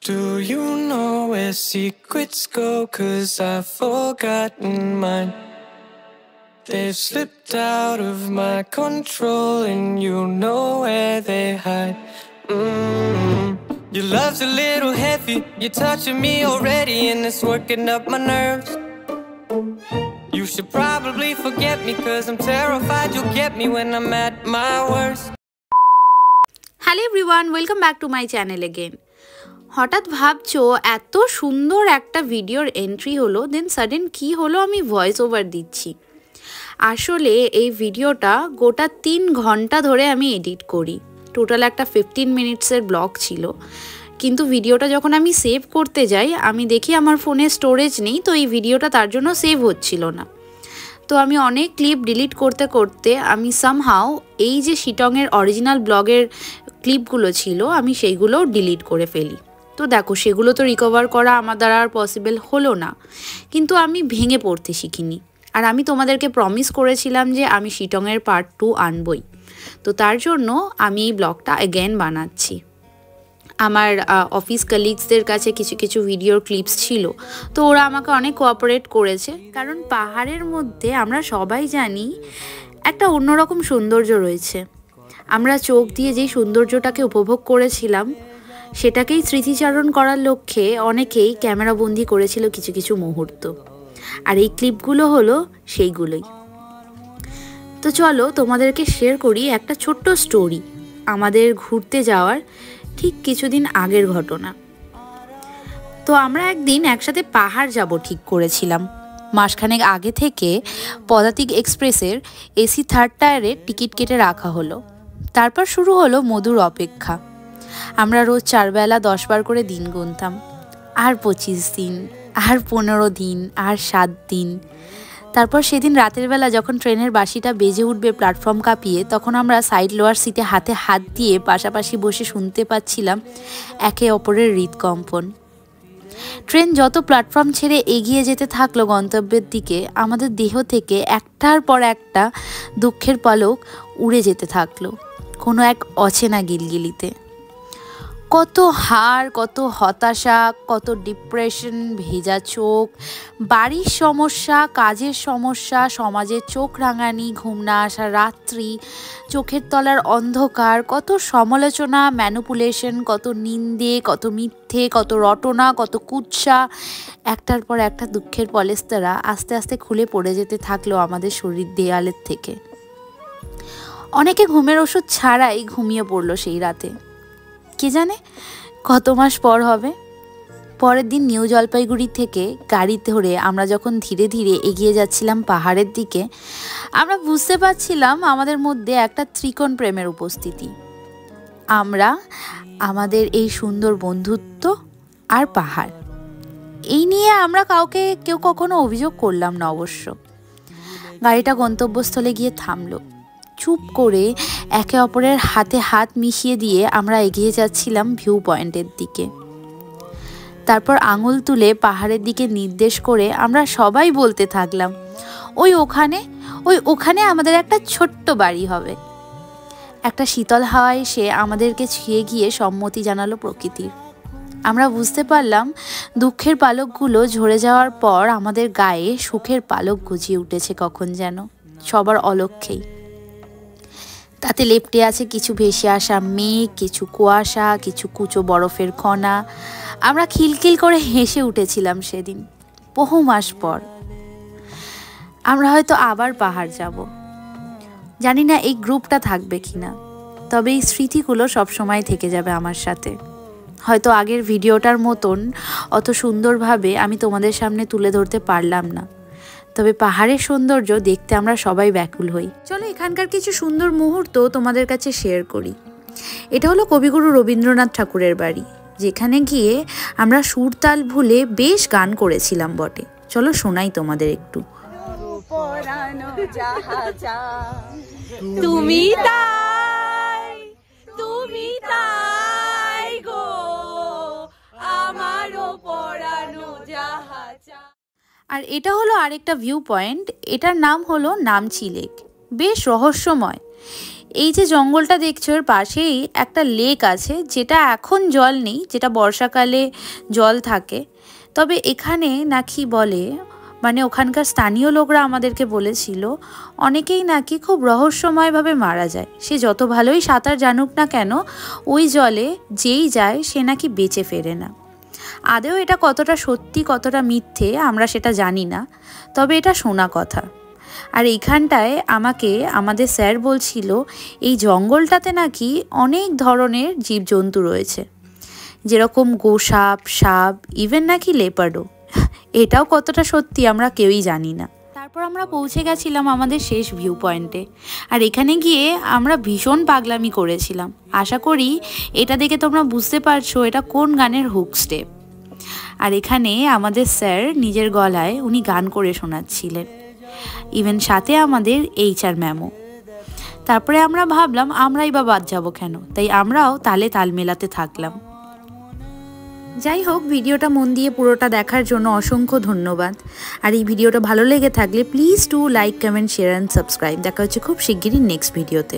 Do you know where secrets go? 'Cause I've forgotten mine. They've slipped out of my control, and you know where they hide. Your love's a little heavy, you're touching me already, and it's working up my nerves. You should probably forget me, 'cause I'm terrified you'll get me when I'm at my worst. Hello everyone, welcome back to my channel again. হঠাৎ ভাবছো এত সুন্দর একটা ভিডিওর entry হলো, দেন sudden কি হলো আমি ভয়েস ওভার দিচ্ছি। আসলে এই ভিডিওটা গোটা 3 ঘন্টা ধরে আমি এডিট করি। টোটাল একটা 15 মিনিটসের ব্লগ ছিল, কিন্তু ভিডিওটা যখন আমি সেভ করতে যাই আমি দেখি আমার ফোনে স্টোরেজ নেই, তো এই ভিডিওটা তার জন্য সেভ হচ্ছিল না। তো আমি অনেক ক্লিপ ডিলিট করতে করতে আমি সামহাও এই যে শিটংয়ের অরিজিনাল ব্লগের ক্লিপগুলো ছিল আমি সেইগুলোও ডিলিট করে ফেলি। তো দেখো সেগুলো তো রিকভার করা আমার দ্বারা আর পসিবল হলো না, কিন্তু আমি ভেঙে পড়তে শিখিনি। আর আমি তোমাদেরকে প্রমিস করেছিলাম যে আমি শিটংয়ের পার্ট 2 আনবই, তো তার জন্য আমি এই ব্লগটা অ্যাগেন বানাচ্ছি। আমার অফিস কলিগসদের কাছে কিছু কিছু ভিডিওর ক্লিপস ছিল, তো ওরা আমাকে অনেক কোঅপারেট করেছে, কারণ পাহাড়ের মধ্যে আমরা সবাই জানি একটা অন্যরকম সৌন্দর্য রয়েছে। আমরা চোখ দিয়ে যেই সৌন্দর্যটাকে উপভোগ করেছিলাম সেটাকেই স্মৃতিচারণ করার লক্ষ্যে অনেকেই ক্যামেরাবন্দি করেছিল কিছু কিছু মুহূর্ত, আর এই ক্লিপগুলো হলো সেইগুলোই। তো চলো তোমাদেরকে শেয়ার করি একটা ছোট্ট স্টোরি, আমাদের ঘুরতে যাওয়ার ঠিক কিছুদিন আগের ঘটনা। তো আমরা একদিন একসাথে পাহাড় যাব ঠিক করেছিলাম। মাসখানেক আগে থেকে পদাতিক এক্সপ্রেসের এসি 3rd টায়ারের টিকিট কেটে রাখা হলো। তারপর শুরু হলো মধুর অপেক্ষা। আমরা রোজ 4 বেলা 10 বার করে দিন গুনতাম, আর 25 দিন, আর 15 দিন, আর 7 দিন। তারপর সেদিন রাতের বেলা যখন ট্রেনের বাঁশিটা বেজে উঠবে প্ল্যাটফর্ম কাঁপিয়ে, তখন আমরা সাইড লোয়ার সিটে হাতে হাত দিয়ে পাশাপাশি বসে শুনতে পাচ্ছিলাম একে অপরের হৃদকম্পন। ট্রেন যত প্ল্যাটফর্ম ছেড়ে এগিয়ে যেতে থাকলো গন্তব্যের দিকে, আমাদের দেহ থেকে একটার পর একটা দুঃখের পলক উড়ে যেতে থাকলো কোনো এক অচেনা গিলগিলিতে। কত হার, কত হতাশা, কত ডিপ্রেশন, ভেজা চোখ, বাড়ির সমস্যা, কাজের সমস্যা, সমাজের চোখ রাঙানি, ঘুম না আসা রাত্রি, চোখের তলার অন্ধকার, কত সমালোচনা, ম্যানুপুলেশন, কত নিন্দে, কত মিথ্যে, কত রটনা, কত কুৎসা। একটার পর একটা দুঃখের পলেস্তারা আস্তে আস্তে খুলে পড়ে যেতে থাকলো আমাদের শরীর দেয়ালের থেকে। অনেকে ঘুমের ওষুধ ছাড়াই ঘুমিয়ে পড়লো সেই রাতে। কে জানে কত মাস পর হবে। পরের দিন নিউ জলপাইগুড়ি থেকে গাড়ি ধরে আমরা যখন ধীরে ধীরে এগিয়ে যাচ্ছিলাম পাহাড়ের দিকে, আমরা বুঝতে পারছিলাম আমাদের মধ্যে একটা ত্রিকোণ প্রেমের উপস্থিতি। আমরা, আমাদের এই সুন্দর বন্ধুত্ব আর পাহাড়, এই নিয়ে আমরা কাউকে কেউ কখনো অভিযোগ করলাম না অবশ্য। গাড়িটা গন্তব্যস্থলে গিয়ে থামলো। চুপ করে একে অপরের হাতে হাত মিশিয়ে দিয়ে আমরা এগিয়ে যাচ্ছিলাম ভিউ পয়েন্টের দিকে। তারপর আঙুল তুলে পাহাড়ের দিকে নির্দেশ করে আমরা সবাই বলতে থাকলাম, ওখানে আমাদের একটা ছোট্ট বাড়ি হবে। একটা শীতল হাওয়া এসে আমাদেরকে ছুঁয়ে গিয়ে সম্মতি জানালো প্রকৃতির। আমরা বুঝতে পারলাম দুঃখের পালকগুলো ঝরে যাওয়ার পর আমাদের গায়ে সুখের পালক গজিয়ে উঠেছে কখন যেন, সবার অলক্ষ্যেই। তাতে লেপ্টে আছে কিছু ভেসে আসা মেঘ, কিছু কুয়াশা, কিছু কুচো বরফের কণা। আমরা খিলখিল করে হেসে উঠেছিলাম সেদিন, বহু মাস পর। আমরা হয়তো আবার পাহাড় যাব, জানি না এই গ্রুপটা থাকবে কিনা, তবে এই স্মৃতিগুলো সবসময় থেকে যাবে আমার সাথে। হয়তো আগের ভিডিওটার মতন অত সুন্দরভাবে আমি তোমাদের সামনে তুলে ধরতে পারলাম না, তবে পাহাড়ের সৌন্দর্য দেখতে আমরা সবাই ব্যাকুল হই। চলো এখানকার কিছু সুন্দর মুহূর্ত তোমাদের কাছে শেয়ার করি। এটা হলো কবিগুরু রবীন্দ্রনাথ ঠাকুরের বাড়ি, যেখানে গিয়ে আমরা সুর তাল ভুলে বেশ গান করেছিলাম বটে। চলো শোনাই তোমাদের একটু। তুমি তাই, তুমি তাই গো আমারও পরানো জাহাজা। আর এটা হলো আরেকটা ভিউ পয়েন্ট, এটার নাম হলো নামচি লেক। বেশ রহস্যময়। এই যে জঙ্গলটা দেখছো এর পাশেই একটা লেক আছে, যেটা এখন জল নেই, যেটা বর্ষাকালে জল থাকে। তবে এখানে নাকি বলে, মানে ওখানকার স্থানীয় লোকরা আমাদেরকে বলেছিল, অনেকেই নাকি খুব রহস্যময়ভাবে মারা যায়। সে যত ভালোই সাঁতার জানুক না কেন, ওই জলে যেই যায় সে নাকি বেঁচে ফেরে না। আদেও এটা কতটা সত্যি কতটা মিথ্যে আমরা সেটা জানি না, তবে এটা শোনা কথা। আর এইখানটায় আমাকে আমাদের স্যার বলছিল এই জঙ্গলটাতে নাকি অনেক ধরনের জীবজন্তু রয়েছে, যেরকম গোসাপ, সাপ, ইভেন নাকি লেপার্ডও। এটাও কতটা সত্যি আমরা কেউই জানি না। তারপর আমরা পৌঁছে গেছিলাম আমাদের শেষ ভিউ পয়েন্টে। আর এখানে গিয়ে আমরা ভীষণ পাগলামি করেছিলাম। আশা করি এটা দেখে তোমরা বুঝতে পারছো এটা কোন গানের হুক স্টেপ। আর এখানে আমাদের স্যার নিজের গলায় উনি গান করে শোনাচ্ছিলেন, ইভেন সাথে আমাদের HR ম্যামও। তারপরে আমরা ভাবলাম আমরাই বা বাদ যাবো কেন, তাই আমরাও তালে তাল মেলাতে থাকলাম। যাই হোক, ভিডিওটা মন দিয়ে পুরোটা দেখার জন্য অসংখ্য ধন্যবাদ। আর এই ভিডিওটা ভালো লেগে থাকলে please do like, comment, share and subscribe. দেখা হচ্ছে খুব শিগগিরই নেক্সট ভিডিওতে।